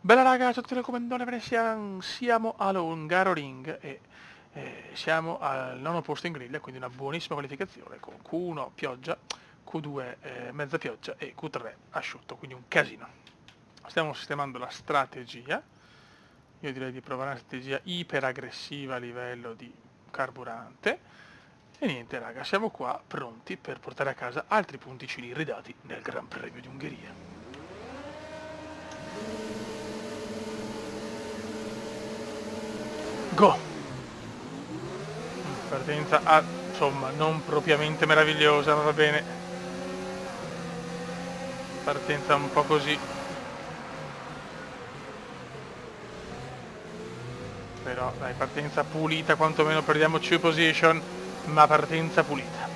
Bella raga, ciao a tutti come siamo allo Hungaroring e siamo al nono posto in griglia, quindi una buonissima qualificazione con Q1 pioggia, Q2 mezza pioggia e Q3 asciutto, quindi un casino. Stiamo sistemando la strategia, io direi di provare una strategia iper aggressiva a livello di carburante e niente raga, siamo qua pronti per portare a casa altri punticini ridati nel Gran Premio di Ungheria. Go! Partenza insomma, non propriamente meravigliosa, ma va bene. Partenza un po' così. Però dai, partenza pulita, quantomeno perdiamo 2 position, ma partenza pulita.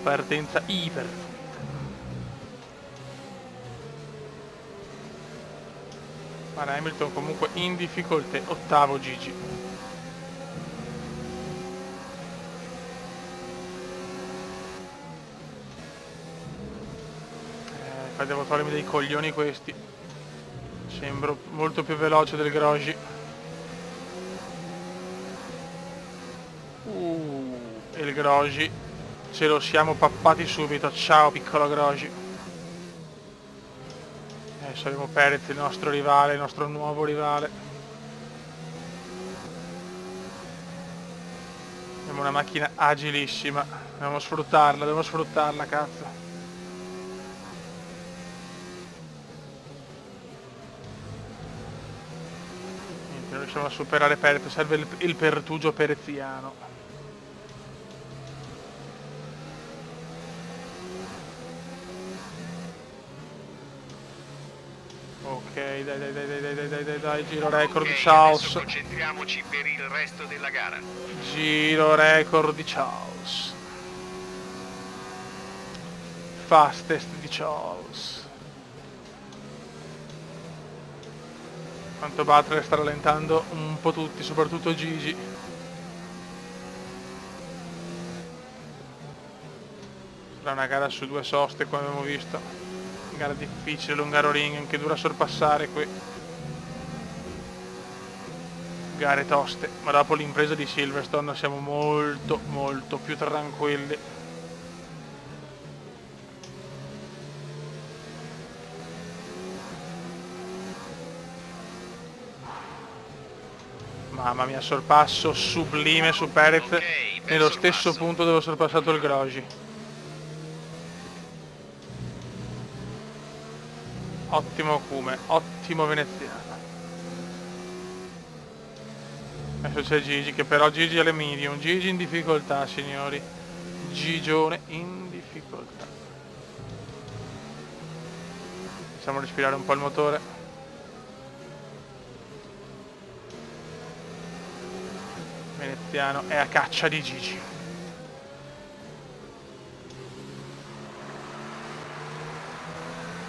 Partenza iper pulita. Ma Hamilton comunque in difficoltà, ottavo Gigi. Devo togliermi dei coglioni questi. Sembro molto più veloce del Grosjean. E il Grosjean ce lo siamo pappati subito. Ciao piccolo Grosjean. Adesso abbiamo Perez, il nostro rivale, il nostro nuovo rivale. Abbiamo una macchina agilissima. Dobbiamo sfruttarla, cazzo. Niente, non riusciamo a superare Perez, serve il pertugio pereziano. Ok, dai, giro record di Charles. Concentriamoci per il resto della gara. Giro record di Charles. Fastest di Charles. Quanto Butler sta rallentando un po' tutti, soprattutto Gigi. Sarà una gara su 2 soste come abbiamo visto. Gara difficile, Hungaroring, che dura sorpassare qui. Gare toste, ma dopo l'impresa di Silverstone siamo molto più tranquilli. Mamma mia, sorpasso sublime su Perez, nello stesso punto dove ho sorpassato il Grosjean. Ottimo Cume, ottimo veneziano. Adesso c'è Gigi, che però Gigi è le medium. Gigi in difficoltà, signori. Gigione in difficoltà. Facciamo respirare un po' il motore. Veneziano è a caccia di Gigi.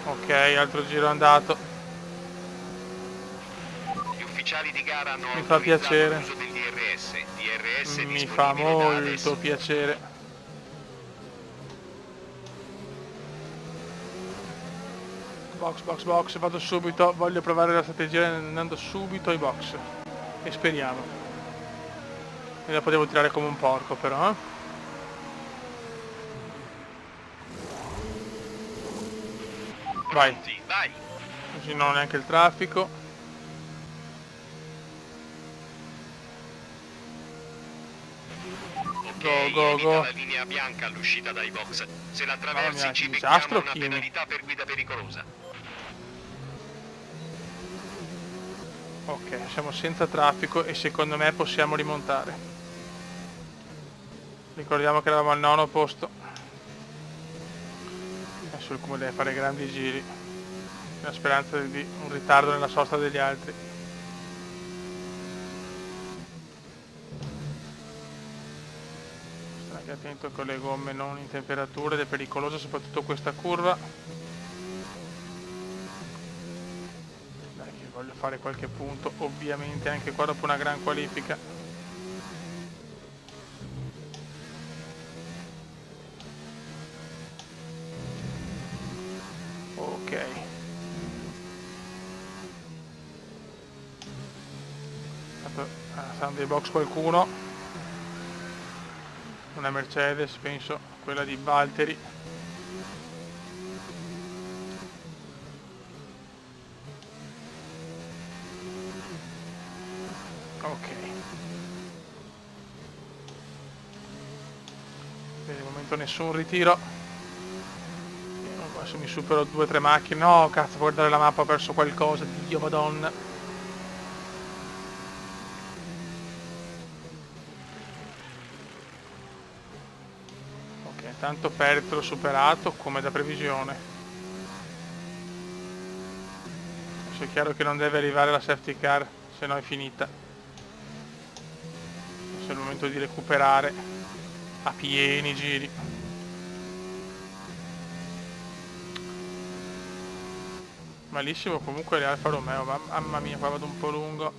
Ok, altro giro andato. Gli ufficiali di gara hanno Mi fa piacere. l'uso del DRS Mi fa molto piacere. Box, vado subito, voglio provare la strategia andando subito ai box. E speriamo. E dopo devo tirare come un porco però, eh. Vai. Vai. Così non ho neanche il traffico. Go. La linea bianca all'uscita dai box. Se la Mamma attraversi mia, ci disastro, becchiamo una Kimi. penalità per guida pericolosa. Ok, siamo senza traffico e secondo me possiamo rimontare. Ricordiamo che eravamo al nono posto. Adesso il Come deve fare grandi giri. La speranza di un ritardo nella sosta degli altri. Stai anche attento con le gomme non in temperatura ed è pericolosa soprattutto questa curva. Dai che voglio fare qualche punto, ovviamente anche qua dopo una gran qualifica. Ok. saranno dei box qualcuno, una Mercedes, penso, quella di Valtteri. Ok, per il momento nessun ritiro. Adesso mi supero 2 o 3 macchine. No, cazzo, guardare la mappa, ho perso qualcosa, Dio madonna. Ok, intanto Perez l'ho superato come da previsione. Adesso è chiaro che non deve arrivare la safety car, se no è finita. Adesso è il momento di recuperare a pieni giri. Malissimo comunque le Alfa Romeo, mamma mia, qua vado un po' lungo.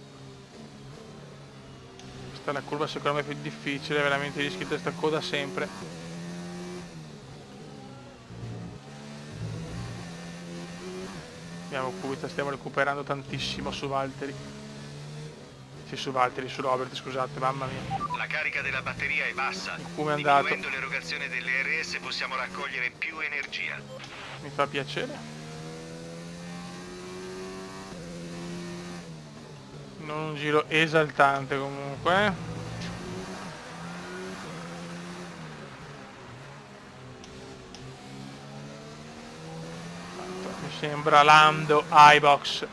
Questa è la curva secondo me più difficile, veramente rischi di testa coda sempre. Abbiamo Kubica, stiamo recuperando tantissimo su Valtteri. Sì, su Valtteri, su Robert, scusate, mamma mia. La carica della batteria è bassa. Come è andato? Diminuendo l'erogazione delle RS possiamo raccogliere più energia. Mi fa piacere. Non un giro esaltante comunque. Mi sembra Lando iBox.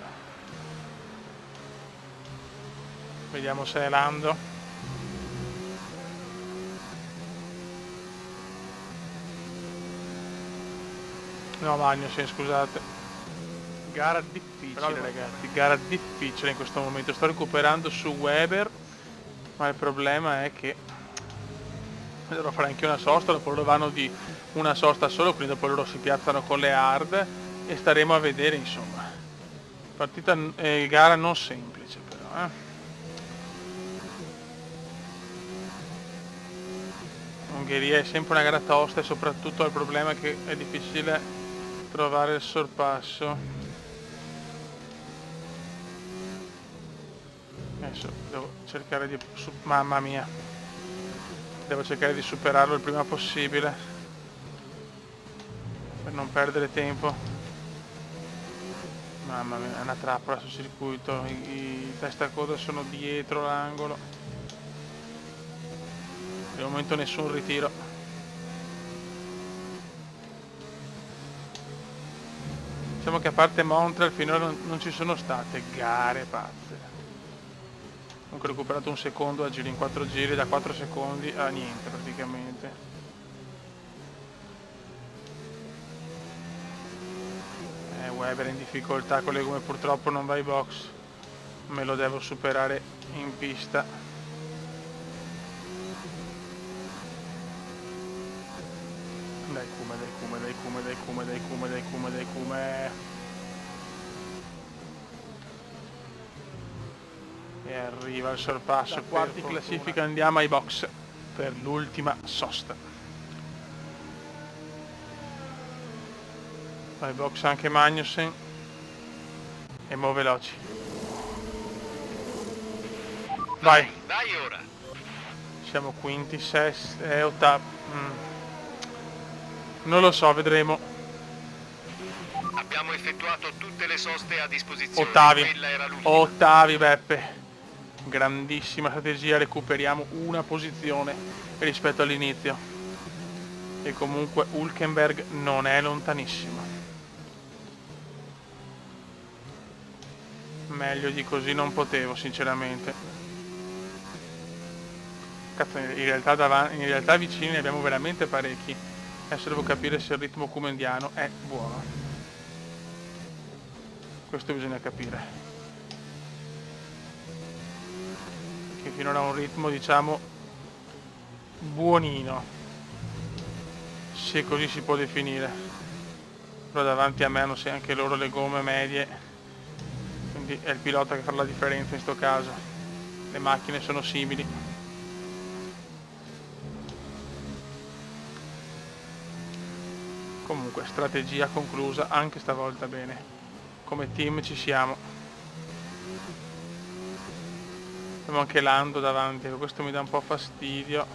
Vediamo se è Lando. No, Magnussen, scusate. Gara difficile, ragazzi, gara difficile in questo momento. Sto recuperando su Weber, ma il problema è che dovrò fare anche una sosta, dopo loro vanno di una sosta solo, quindi dopo loro si piazzano con le hard e staremo a vedere, insomma. Partita gara non semplice però, Ungheria è sempre una gara tosta e soprattutto il problema è che è difficile trovare il sorpasso. Adesso devo cercare di... mamma mia, devo cercare di superarlo il prima possibile per non perdere tempo. Mamma mia, è una trappola sul circuito, i testacoda sono dietro l'angolo. Per il momento nessun ritiro. Diciamo che a parte Montreal finora non ci sono state gare pazze. Comunque ho recuperato un secondo a giro in 4 giri, da 4 secondi a niente praticamente. Weber in difficoltà con le gomme, purtroppo non va ai box. Me lo devo superare in pista. Dai Kuma, dai Kuma, dai Kuma, dai Kuma, dai Kuma, dai Kuma, dai Kuma. E arriva il sorpasso, quarti classifica, andiamo ai box per l'ultima sosta. Ai box anche Magnussen e Mo veloci. Vai! Dai ora! Siamo quinti, sesti, ottavi. Non lo so, vedremo. Abbiamo effettuato tutte le soste a disposizione. Ottavi. Quella era l'ultima. Ottavi, Beppe. Grandissima strategia, recuperiamo una posizione rispetto all'inizio. E comunque Hülkenberg non è lontanissimo. Meglio di così non potevo, sinceramente. Cazzo, in realtà vicini ne abbiamo veramente parecchi. Adesso devo capire se il ritmo comendiano è buono. Questo bisogna capire. Che finora ha un ritmo, diciamo, buonino, se così si può definire. Però davanti a me hanno anche loro le gomme medie, quindi è il pilota che fa la differenza in sto caso. Le macchine sono simili. Comunque strategia conclusa anche stavolta bene. Come team ci siamo. Abbiamo anche Lando davanti, questo mi dà un po' fastidio.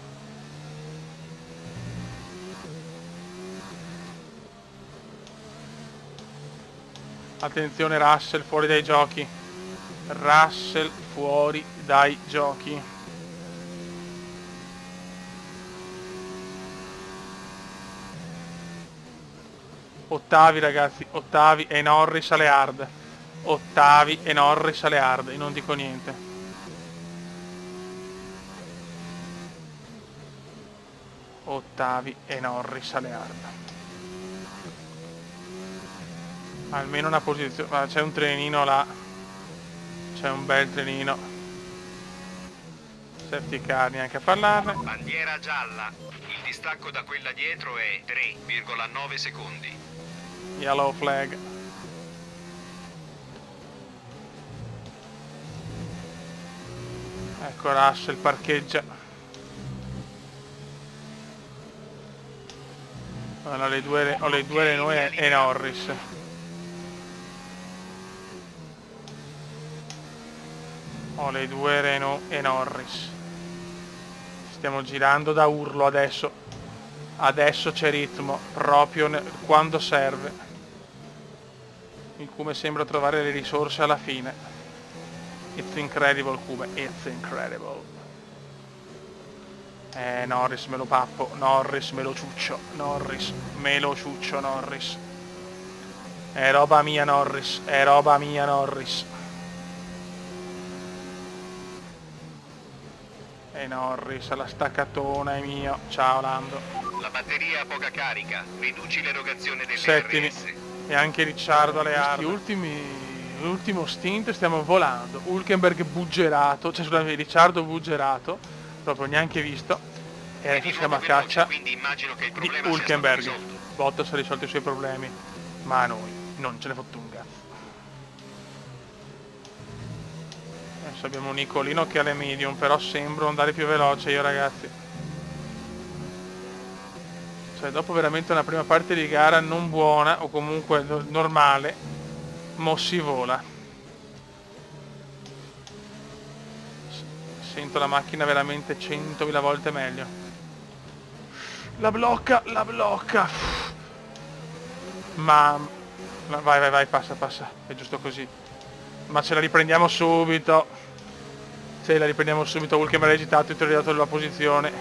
Attenzione, Russell fuori dai giochi. Russell fuori dai giochi. Ottavi ragazzi, ottavi e Norris alle hard. Ottavi e Norris alle hard, e non dico niente. Ottavi e Norris alle hard. Almeno una posizione. C'è un trenino là. C'è un bel trenino. Safety car, neanche a parlarne. Bandiera gialla. Il distacco da quella dietro è 3,9 secondi. Yellow flag. Ecco Russell parcheggia. Allora, le due Renault e Norris. Ho le due Renault e Norris. Stiamo girando da urlo adesso. Adesso c'è ritmo, proprio quando serve. Il Cume sembra trovare le risorse alla fine. It's incredible Cume, it's incredible. Norris me lo pappo, Norris me lo ciuccio, Norris me lo ciuccio, Norris. È roba mia Norris, è roba mia Norris. E Norris alla staccatona è mio. Ciao Lando. La batteria ha poca carica, riduci l'erogazione delle Settimi. RS. E anche Ricciardo alle hard. L'ultimo stint stiamo volando. Hülkenberg buggerato, cioè scusami, Ricciardo buggerato, proprio neanche visto. E adesso siamo a caccia quindi immagino che il di problema sia stato Hülkenberg. risolto. Bottas ha risolto i suoi problemi, ma a noi non ce ne fotte un cazzo. Adesso abbiamo Nicolino che ha le medium, però sembro andare più veloce io ragazzi. Cioè dopo veramente una prima parte di gara non buona, o comunque normale, mo si vola. Sento la macchina veramente 100.000 volte meglio. La blocca, la blocca. Ma vai, passa, è giusto così. Ma ce la riprendiamo subito. Ce la riprendiamo subito. Hülkenberg ha agitato e ti ho ridato la posizione.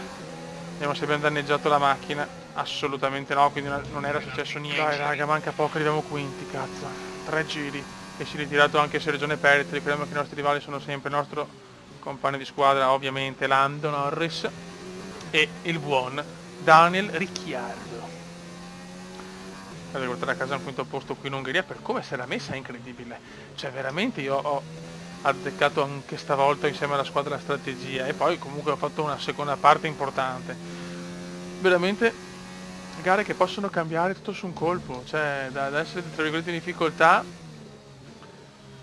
Vediamo se abbiamo danneggiato la macchina. Assolutamente no, quindi non era successo niente. Dai raga, manca poco, arriviamo quinti, cazzo. 3 giri. E si è ritirato anche Sergione Perez. Ricordiamo che i nostri rivali sono sempre il nostro compagno di squadra, ovviamente Lando Norris e il buon Daniel Ricciardo. Per portare a casa un quinto posto qui in Ungheria, per come se l'ha messa è incredibile. Cioè veramente io ho azzeccato anche stavolta insieme alla squadra la strategia, e poi comunque ho fatto una seconda parte importante. Veramente gare che possono cambiare tutto su un colpo, cioè da essere tra virgolette in difficoltà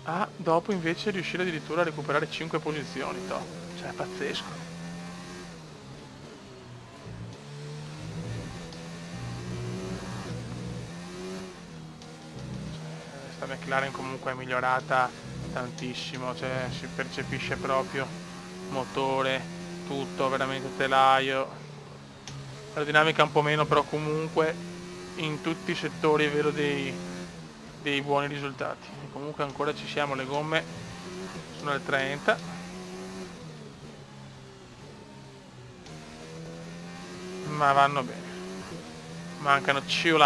a dopo invece riuscire addirittura a recuperare 5 posizioni, cioè è pazzesco. Questa McLaren comunque è migliorata tantissimo, cioè si percepisce proprio motore, tutto, veramente telaio, aerodinamica un po' meno, però comunque in tutti i settori è vero dei buoni risultati. E comunque ancora ci siamo, le gomme sono al 30. Ma vanno bene. Mancano 2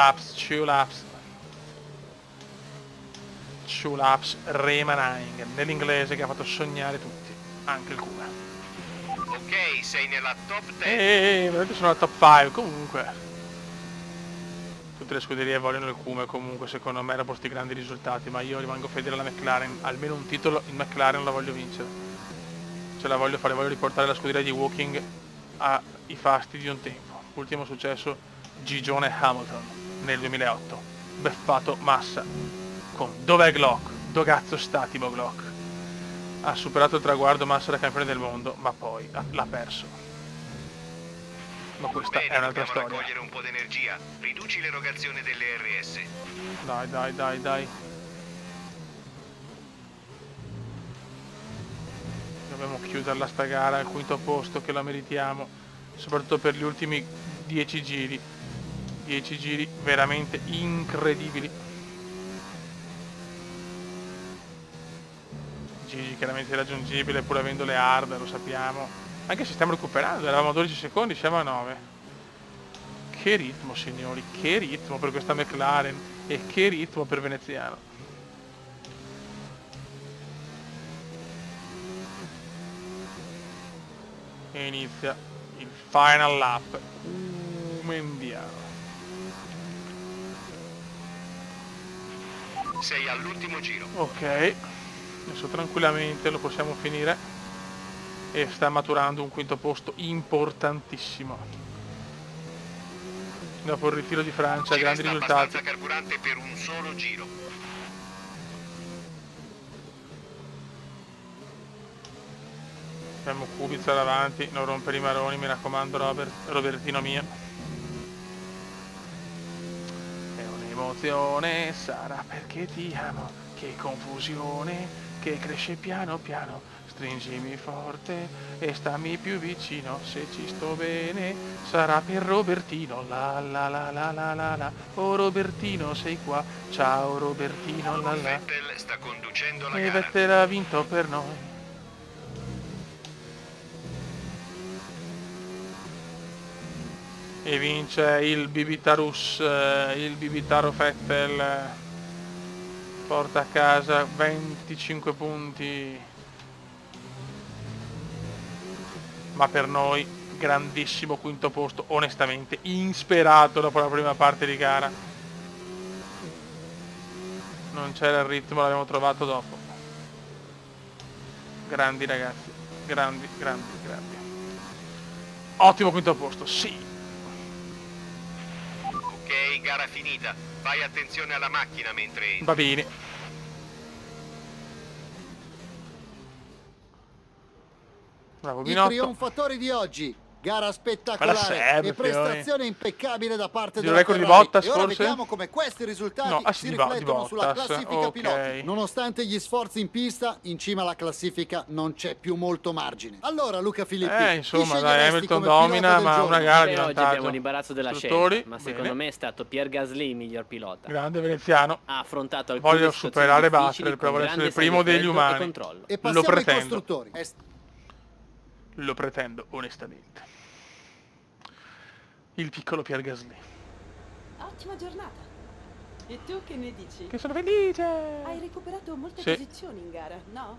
laps remaining, nell'inglese che ha fatto sognare tutti, anche il Cuba. Ok, sei nella top 10. Veramente sono al top 5 comunque. Tutte le scuderie vogliono il Cume comunque, secondo me, dopo questi grandi risultati, ma io rimango fedele alla McLaren, almeno un titolo in McLaren la voglio vincere. Ce la voglio fare, voglio riportare la scuderia di Woking ai fasti di un tempo. Ultimo successo Gigione Hamilton nel 2008, beffato Massa con dov'è Glock? Dove cazzo sta Timo Glock? Ha superato il traguardo Massa da campione del mondo, ma poi l'ha perso. Ma questa è un'altra storia. Raccogliere un po' di energia, riduci l'erogazione delle RS. Dai. Dobbiamo chiuderla sta gara al quinto posto, che la meritiamo, soprattutto per gli ultimi 10 giri. 10 giri veramente incredibili. Giri chiaramente raggiungibile pur avendo le hard, lo sappiamo. Anche se stiamo recuperando, eravamo a 12 secondi, siamo a 9. Che ritmo, signori, che ritmo per questa McLaren e che ritmo per Veneziano. E inizia il final lap. Mendiano. Sei all'ultimo giro. Ok, adesso tranquillamente lo possiamo finire. E sta maturando un quinto posto importantissimo. Dopo il ritiro di Francia, Ci grandi resta risultati. abbastanza carburante per un solo giro. Abbiamo Kubica davanti, non rompere i maroni, mi raccomando Robertino mio. È un'emozione, sarà perché ti amo, che confusione, che cresce piano piano. Stringimi forte e stammi più vicino, se ci sto bene sarà per Robertino, la la la la la la la. Oh Robertino sei qua, ciao Robertino la la. Vettel sta conducendo la E gara. Vettel ha vinto per noi. E vince il Bibitarus, il Bibitaro Vettel, porta a casa 25 punti, ma per noi grandissimo quinto posto, onestamente insperato dopo la prima parte di gara. Non c'era il ritmo, l'abbiamo trovato dopo. Grandi ragazzi, grandi, grandi, grandi. Ottimo quinto posto, sì. Ok, gara finita. Fai attenzione alla macchina mentre entri. Va bene. Bravo I Binotto. trionfatori di oggi. Gara Bella spettacolare serve, e prestazione impeccabile da parte Giro della record di Ferrari. Bottas, e ora forse? vediamo come questi risultati No, si di riflettono sulla Bottas, classifica ok. piloti. Nonostante gli sforzi in pista, in cima alla classifica non c'è più molto margine. Allora Luca Filippi, Insomma, chi dai, sceglieresti Hamilton come pilota domina, del ma giorno? una gara di Beh, oggi vantaggio. abbiamo l'imbarazzo della Istruttori, scelta, ma secondo bene. me è stato Pierre Gasly il miglior pilota. Grande veneziano. Ha affrontato alcune Voglio situazioni superare difficili Butler per con voler essere grande il primo sangue degli freddo umani. e controllo. E Lo passiamo ai pretendo. costruttori. Lo pretendo, onestamente. Il piccolo Pierre Gasly. Ottima giornata. E tu che ne dici? Che sono felice! Hai recuperato molte Sì. posizioni in gara, no?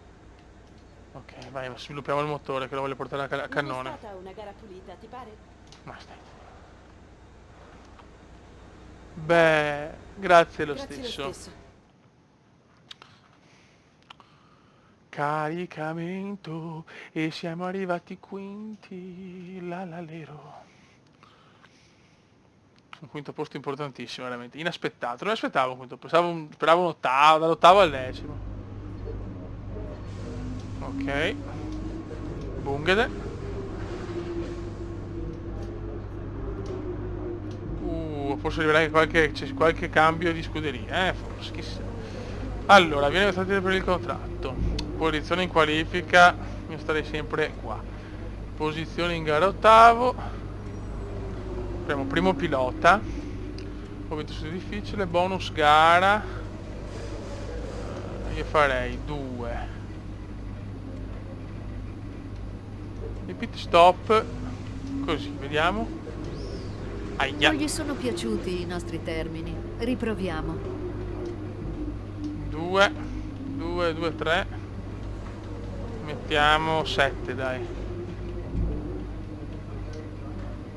Ok, vai, sviluppiamo il motore che lo voglio portare a cannone. Non è stata una gara pulita, ti pare? Ma stai. Beh, grazie lo Grazie stesso. lo stesso. Caricamento e siamo arrivati quinti, la la lero. Un quinto posto importantissimo, veramente inaspettato. Non aspettavo un quinto posto, speravo un ottavo, dall'ottavo al decimo. Ok. Bunghede. Forse arriverà che c'è qualche cambio di scuderia, forse, chissà. Allora, viene votata per il contratto. Posizione in qualifica, io starei sempre qua. Posizione in gara ottavo. Apriamo primo pilota. Momento su difficile, bonus gara. Io farei 2. Il pit stop. Così, vediamo. Aia. Non gli sono piaciuti i nostri termini. Riproviamo. 2, 2, 2, 3. Mettiamo 7, dai.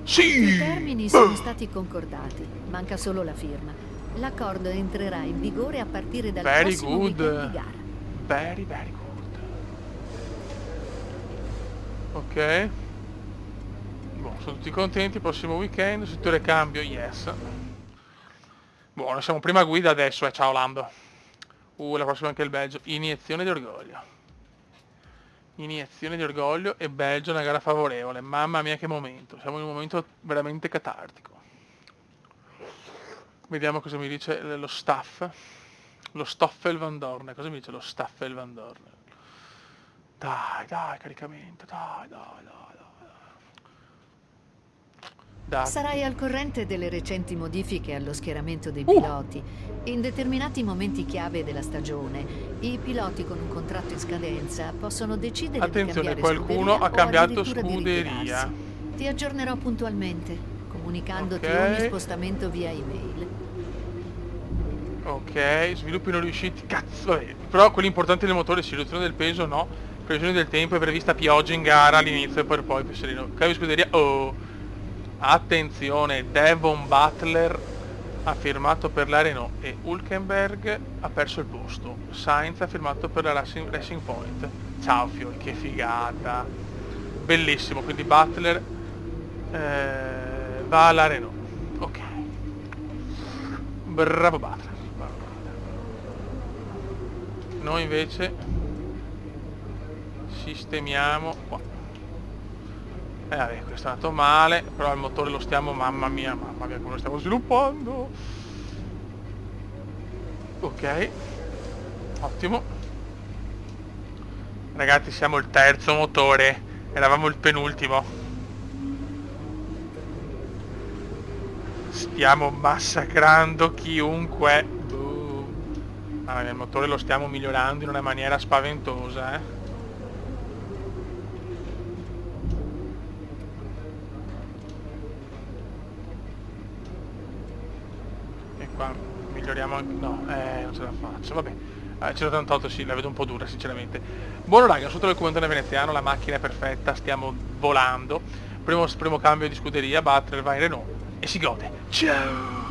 Sì! I termini sono stati concordati. Manca solo la firma. L'accordo entrerà in vigore a partire dal Very prossimo good. weekend di gara. Very, very good. Ok. Boh, sono tutti contenti, prossimo weekend, settore cambio, yes. Buono, siamo prima guida adesso, ciao Lando. La prossima anche il Belgio. Iniezione di orgoglio. Iniezione di orgoglio e Belgio una gara favorevole. Mamma mia che momento. Siamo in un momento veramente catartico. Vediamo cosa mi dice lo staff. Lo Stoffel Van Dorn. Cosa mi dice lo Stoffel Van Dorn? Dai, caricamento, dai. Dai. Sarai al corrente delle recenti modifiche allo schieramento dei piloti. In determinati momenti chiave della stagione, i piloti con un contratto in scadenza possono decidere Attenzione, di cambiare qualcuno scuderia ha cambiato o addirittura di scuderia. ritirarsi. Ti aggiornerò puntualmente, comunicandoti Ok. ogni spostamento via email. Ok, sviluppi non riusciti. Cazzo, vabbè. Però quello importante del motore, sì, riduzione del peso no. Previsione del tempo e prevista pioggia in gara all'inizio e poi sereno. Cambio scuderia. Oh. Attenzione, Devon Butler ha firmato per la Renault e Hülkenberg ha perso il posto. Sainz ha firmato per la Racing Point. Ciao Fiol, che figata. Bellissimo, quindi Butler va alla Renault. Ok. Bravo Butler. Noi invece sistemiamo qua. Vabbè, questo è andato male, però il motore lo stiamo, mamma mia come lo stiamo sviluppando. Ok, ottimo. Ragazzi, siamo il terzo motore, eravamo il penultimo. Stiamo massacrando chiunque. Mamma mia, il motore lo stiamo migliorando in una maniera spaventosa, Qua miglioriamo anche... no, non ce la faccio, vabbè. 188 sì, la vedo un po' dura sinceramente. Buono raga, sotto il comandante veneziano, la macchina è perfetta, stiamo volando. Primo cambio di scuderia, Butler va in Renault e si gode. Ciao!